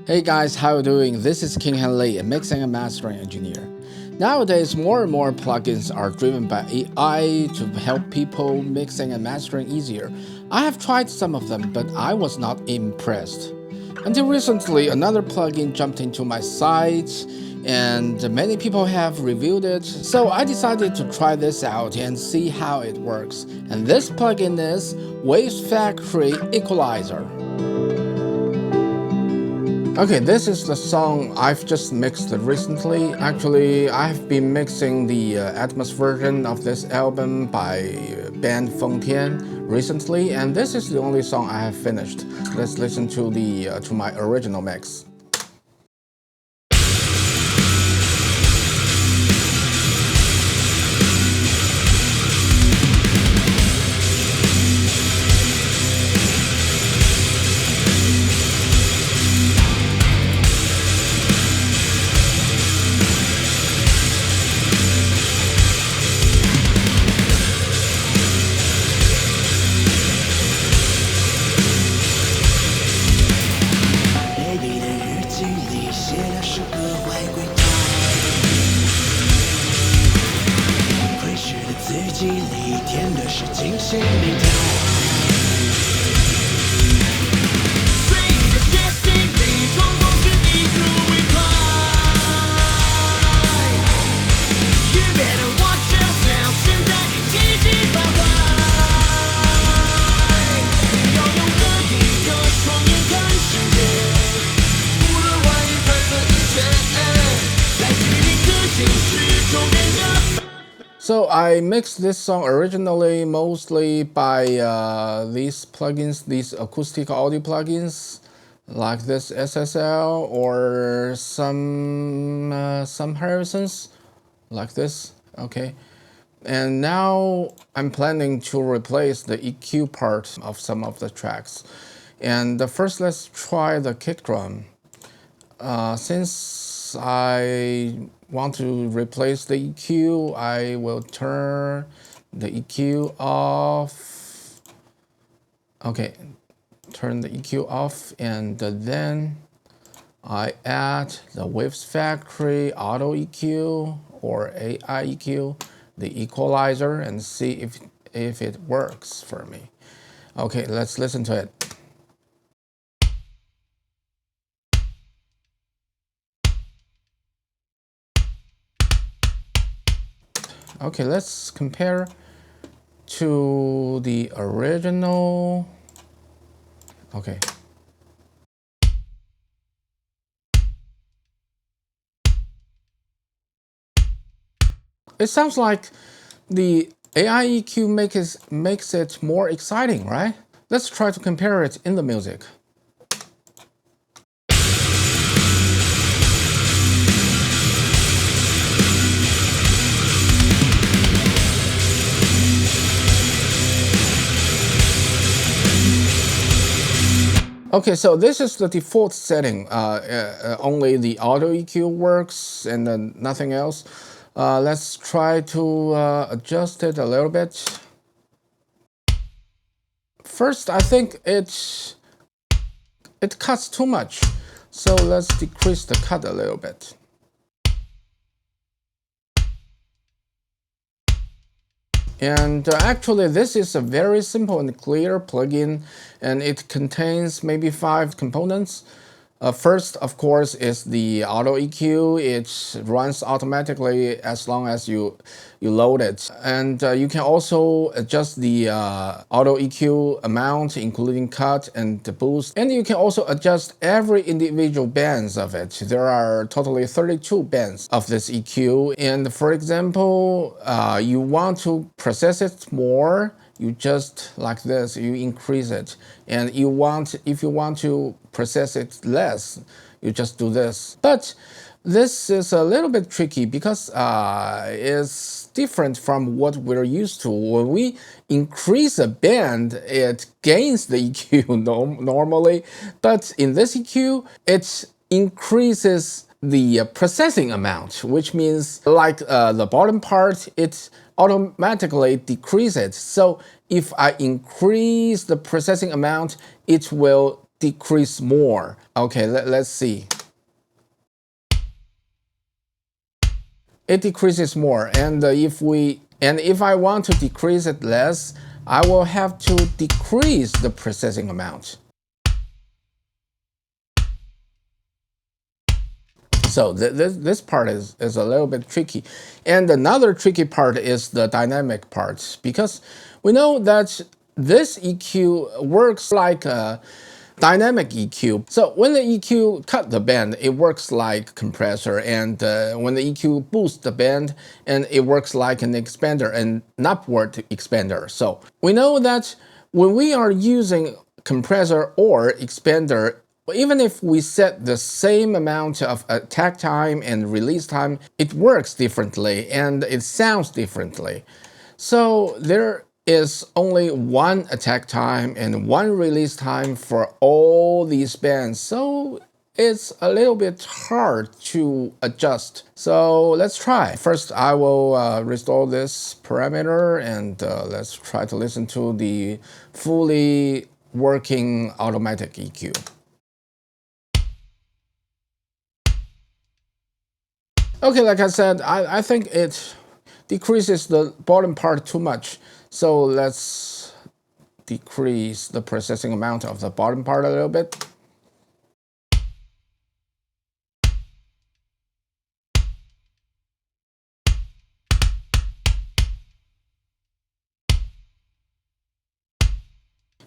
Hey guys, how you doing? This is Kinghand.Lee, a mixing and mastering engineer. Nowadays, more and more plugins are driven by AI to help people mixing and mastering easier. I have tried some of them, but I was not impressed. Until recently, another plugin jumped into my site, and many people have reviewed it, so I decided to try this out and see how it works. And this plugin is Waves Factory Equalizer. Okay, this is the song I've just mixed recently. Actually, I've been mixing the Atmos version of this album by band Fengtian recently, and this is the only song I have finished. Let's listen to my original mix. So I mixed this song originally mostly by these plugins, these acoustic audio plugins, like this SSL or some Harrisons, like this. Okay, and now I'm planning to replace the EQ part of some of the tracks. And first, let's try the kick drum. Since I want to replace the EQ, I will turn the EQ off. Okay, turn the EQ off, and then I add the Waves Factory Auto EQ or AI EQ, the equalizer, and see if it works for me. Okay, let's listen to it. Okay, let's compare to the original. Okay. It sounds like the AI EQ makes it more exciting, right? Let's try to compare it in the music. Okay, so this is the default setting. Only the auto EQ works and then nothing else. Let's try to adjust it a little bit. First, I think it cuts too much. So let's decrease the cut a little bit. And actually, this is a very simple and clear plugin, and it contains maybe 5 components. First, of course, is the auto EQ. It runs automatically as long as you load it. And you can also adjust the auto EQ amount, including cut and the boost. And you can also adjust every individual bands of it. There are totally 32 bands of this EQ. And for example, you want to process it more, you just like this, you increase it. And if you want to process it less, you just do this. But this is a little bit tricky because it's different from what we're used to. When we increase a band, it gains the EQ normally, but in this EQ, it increases the processing amount, which means like the bottom part, it automatically decreases. So if I increase the processing amount, it will decrease more. Okay, let's see. It decreases more, and if I want to decrease it less, I will have to decrease the processing amount. So this part is a little bit tricky. And another tricky part is the dynamic part, because we know that this EQ works like a dynamic EQ. So when the EQ cut the band, it works like compressor, and when the EQ boosts the band, and it works like an expander, an upward expander. So we know that when we are using compressor or expander, even if we set the same amount of attack time and release time, it works differently and it sounds differently. So there is only one attack time and one release time for all these bands. So it's a little bit hard to adjust. So let's try. First, I will restore this parameter, and let's try to listen to the fully working automatic EQ. Okay, like I said, I think it decreases the bottom part too much. So let's decrease the processing amount of the bottom part a little bit.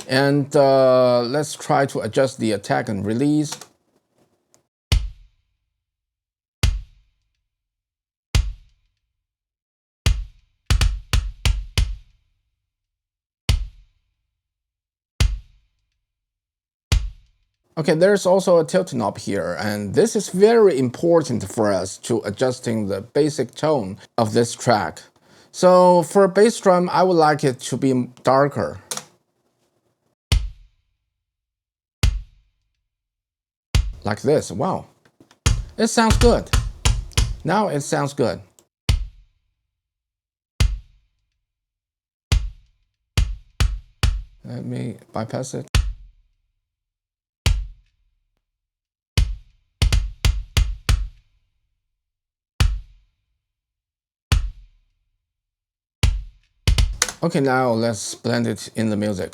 And let's try to adjust the attack and release. Okay, there's also a tilt knob here, and this is very important for us to adjusting the basic tone of this track. So for bass drum, I would like it to be darker. Like this. Wow. It sounds good. Now it sounds good. Let me bypass it. Okay, now let's blend it in the music.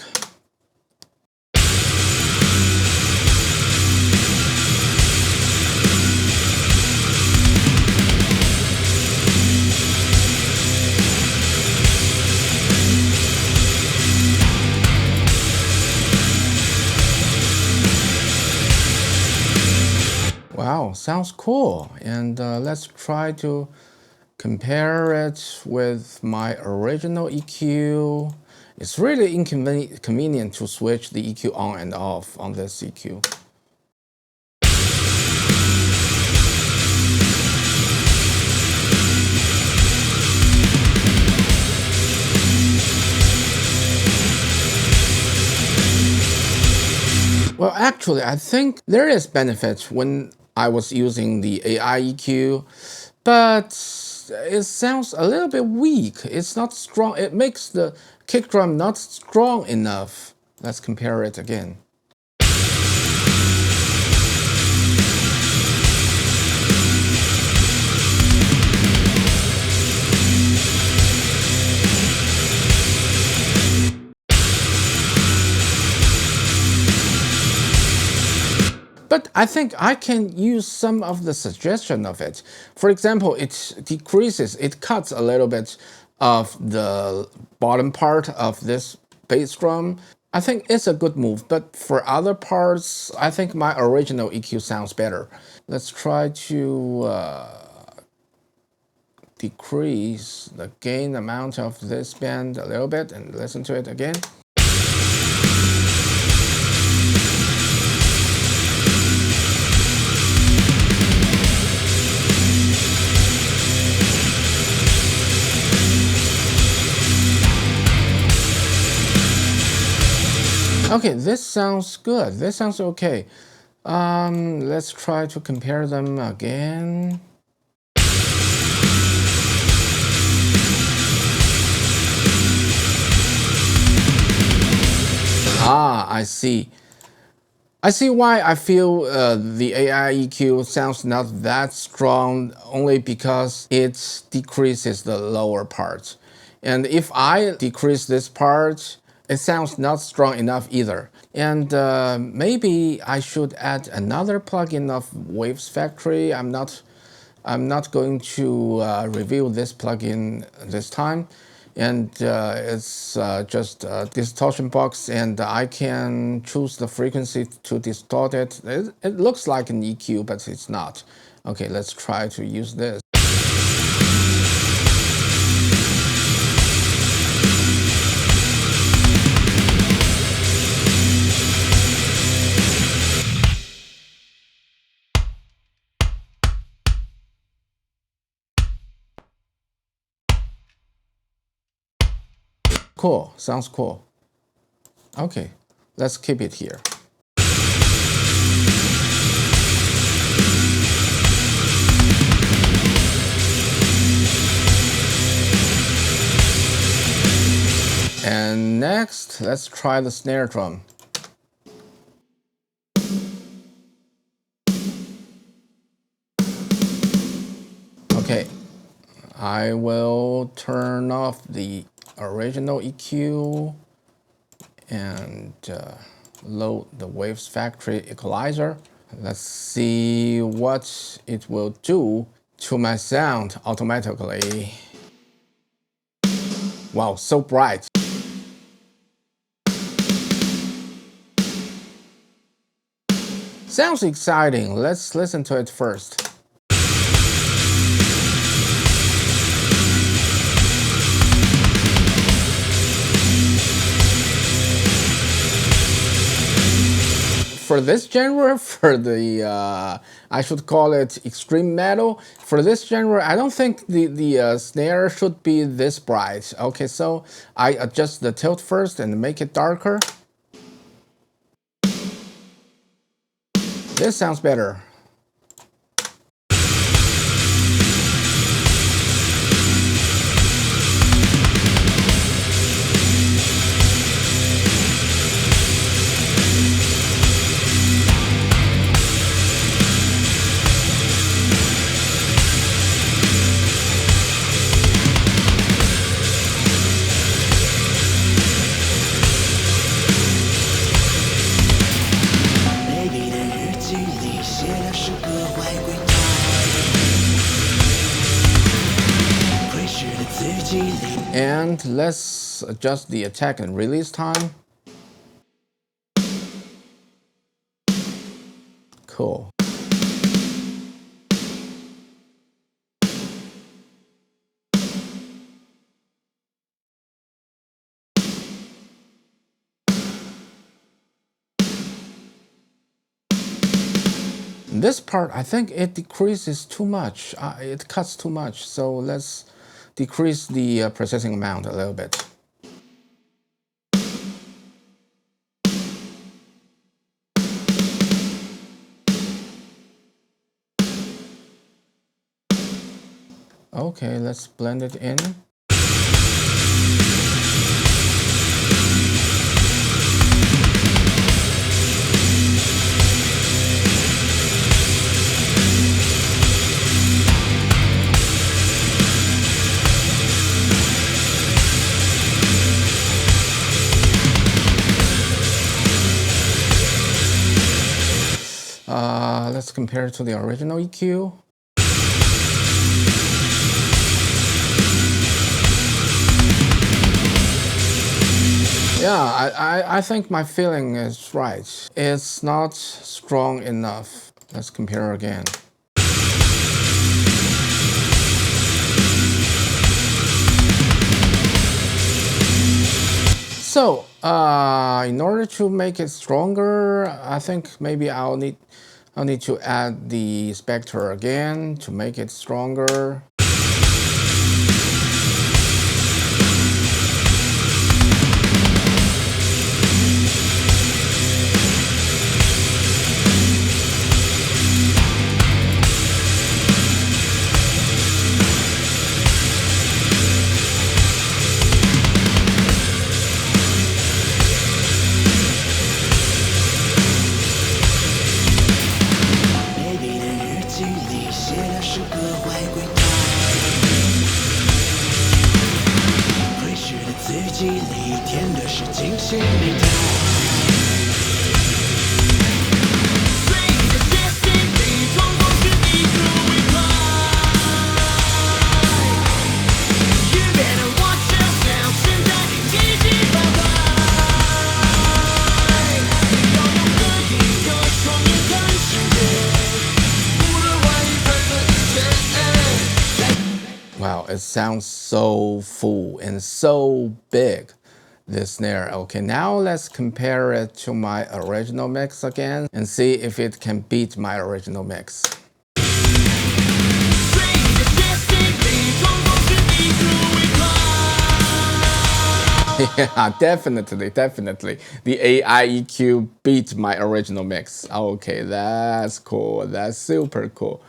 Wow, sounds cool. And let's try to compare it with my original EQ. It's really inconvenient to switch the EQ on and off on this EQ. Well, actually, I think there is benefit when I was using the AI EQ, but it sounds a little bit weak. It's not strong. It makes the kick drum not strong enough. Let's compare it again. But I think I can use some of the suggestion of it. For example, it decreases, it cuts a little bit of the bottom part of this bass drum. I think it's a good move, but for other parts, I think my original EQ sounds better. Let's try to decrease the gain amount of this band a little bit and listen to it again. Okay, this sounds good. This sounds okay. Let's try to compare them again. Ah, I see. I see why I feel the AI EQ sounds not that strong, only because it decreases the lower part. And if I decrease this part, it sounds not strong enough either. And maybe I should add another plugin of Waves Factory. I'm not going to review this plugin this time. And it's just a distortion box, and I can choose the frequency to distort it. It looks like an EQ, but it's not. Okay, let's try to use this. Cool, sounds cool. Okay, let's keep it here. And next, let's try the snare drum. Okay, I will turn off the original EQ and load the Waves Factory equalizer. Let's see what it will do to my sound automatically. Wow, so bright. Sounds exciting. Let's listen to it first. For this genre, for the I should call it extreme metal. For this genre, I don't think the snare should be this bright. Okay, so I adjust the tilt first and make it darker. This sounds better. And let's adjust the attack and release time. Cool. This part, I think it decreases too much. It cuts too much. So let's decrease the processing amount a little bit. Okay, let's blend it in. Let's compare it to the original EQ. Yeah, I think my feeling is right. It's not strong enough. Let's compare again. So, in order to make it stronger, I think maybe I'll need to add the spectre again to make it stronger. Wow, it sounds so full and so big, this snare. Okay, now let's compare it to my original mix again and see if it can beat my original mix. Yeah, definitely. The AI EQ beat my original mix. Okay, that's cool. That's super cool.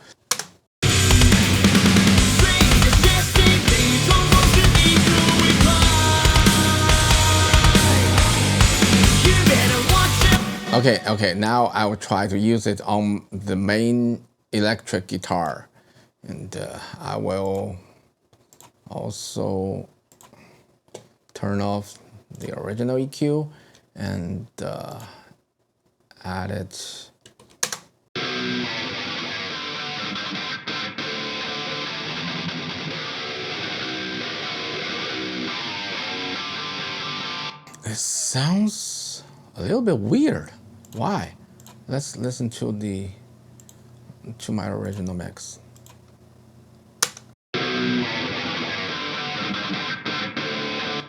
Okay, now I will try to use it on the main electric guitar. And I will also turn off the original EQ and add it. It sounds a little bit weird. Why? Let's listen to my original mix.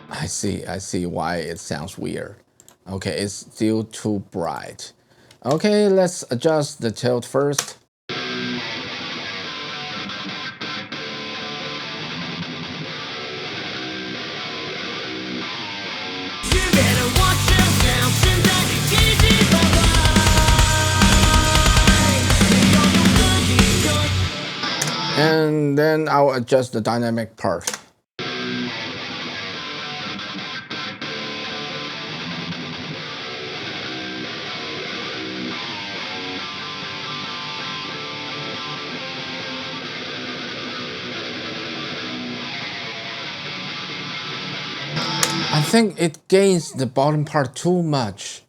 I see why it sounds weird. Okay, it's still too bright. Okay, let's adjust the tilt first. And then I'll adjust the dynamic part. I think it gains the bottom part too much.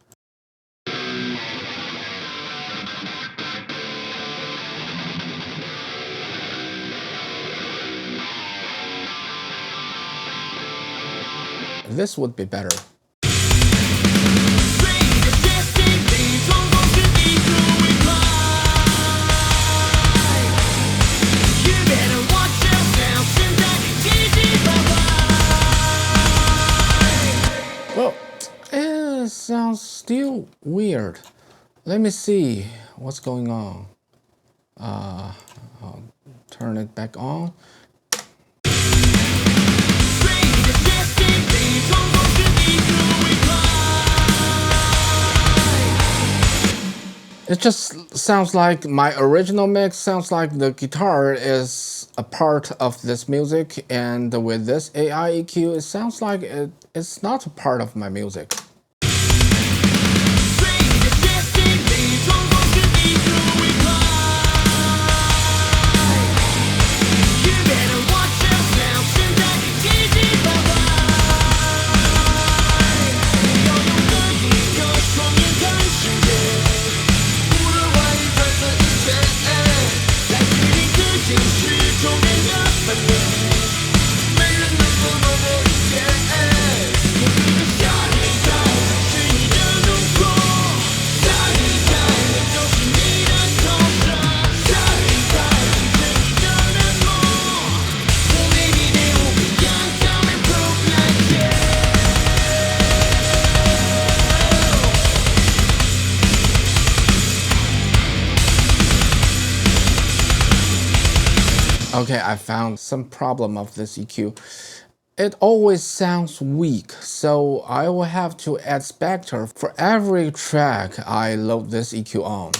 This would be better. Well, it sounds still weird. Let me see what's going on. I'll turn it back on. It just sounds like my original mix sounds like the guitar is a part of this music, and with this AI EQ, it sounds like it's not a part of my music. Okay, I found some problem of this EQ. It always sounds weak, so I will have to add spectre for every track I load this EQ on.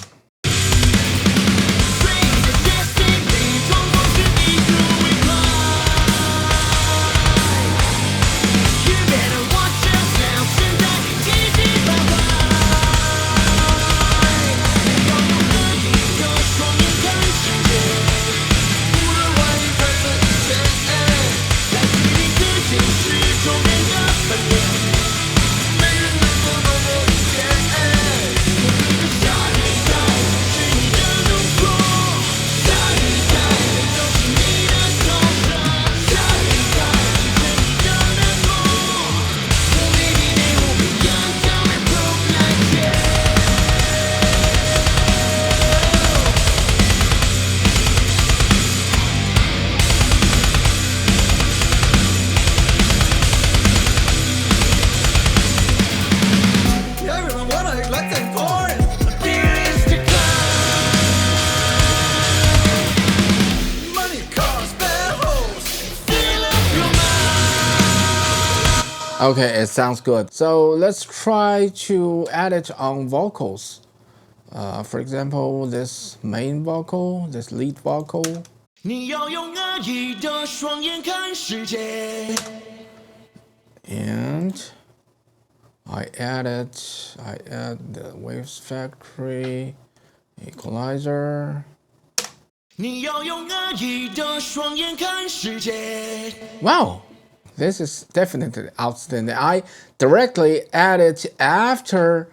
Okay, it sounds good. So let's try to add it on vocals. For example, this main vocal, this lead vocal. 你要用恶意的双眼看世界. And I add the Waves Factory equalizer. 你要用恶意的双眼看世界. Wow, this is definitely outstanding. I directly added after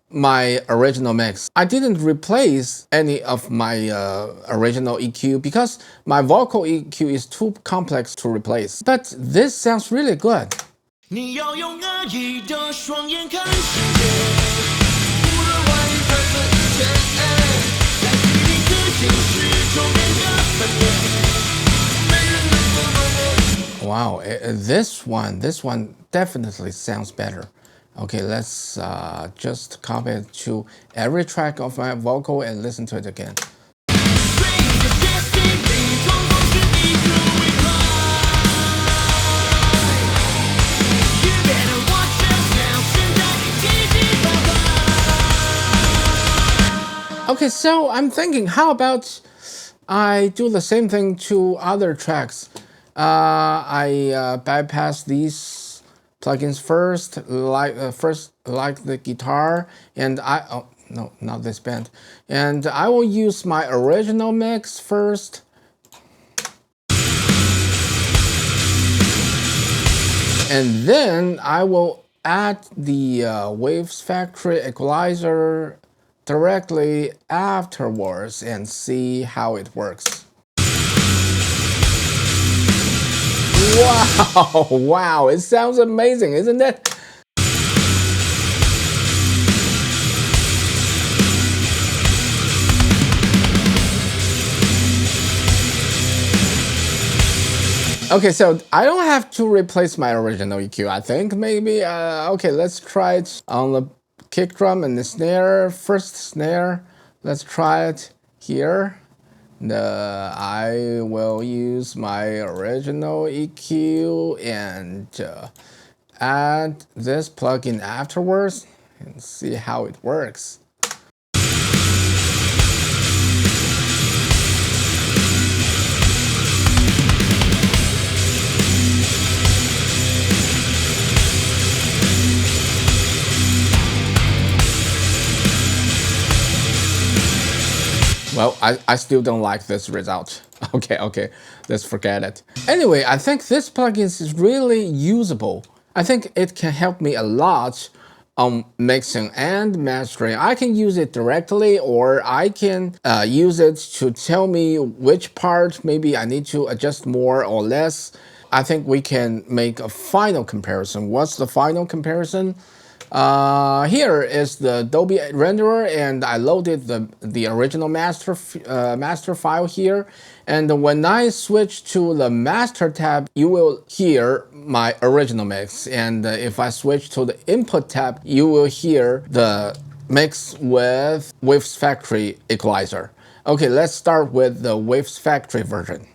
my original mix. I didn't replace any of my original EQ because my vocal EQ is too complex to replace. But this sounds really good. 你要用恶意的双眼看世界，无论外在的一切，在心里的心事中变得分裂，没人能够懂我。Wow, this one definitely sounds better. Okay, let's just copy it to every track of my vocal and listen to it again. Okay, so I'm thinking, how about I do the same thing to other tracks? I bypass these plugins first, like the guitar, and oh no, not this band, and I will use my original mix first. And then I will add the Waves Factory equalizer directly afterwards and see how it works. Wow, wow, it sounds amazing, isn't it? Okay, so I don't have to replace my original EQ, I think, maybe. Okay, let's try it on the kick drum and the snare. First snare, let's try it here. I will use my original EQ and add this plugin afterwards and see how it works. Well, I still don't like this result. Okay, let's forget it. Anyway, I think this plugin is really usable. I think it can help me a lot on mixing and mastering. I can use it directly, or I can use it to tell me which part maybe I need to adjust more or less. I think we can make a final comparison. What's the final comparison? Here is the Dolby renderer, and I loaded the original master file here. And when I switch to the master tab, you will hear my original mix. And if I switch to the input tab, you will hear the mix with Waves Factory equalizer. Okay, let's start with the Waves Factory version.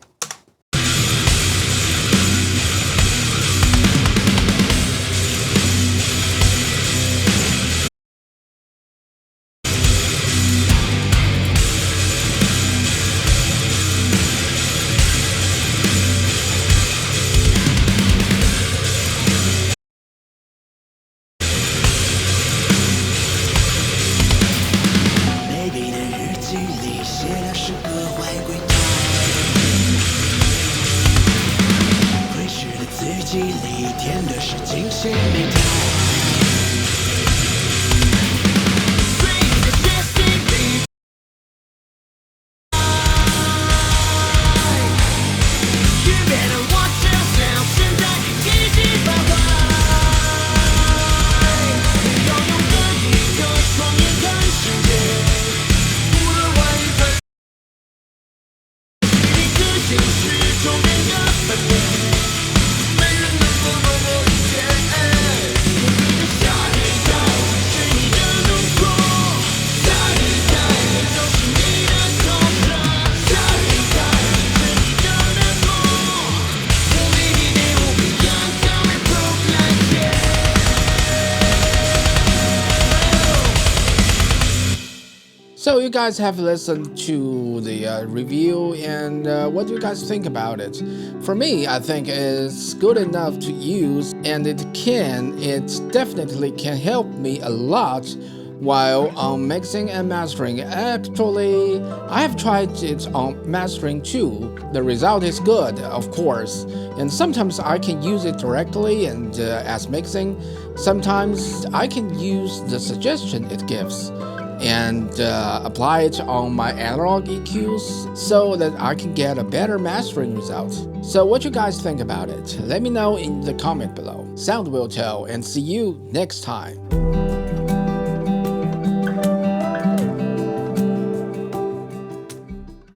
you guys have listened to the review, and what do you guys think about it? For me, I think it's good enough to use, and it definitely can help me a lot while on mixing and mastering. Actually, I have tried it on mastering too. The result is good, of course, and sometimes I can use it directly and as mixing. Sometimes I can use the suggestion it gives and apply it on my analog EQs so that I can get a better mastering result. So what you guys think about it? Let me know in the comment below. Sound will tell, and see you next time.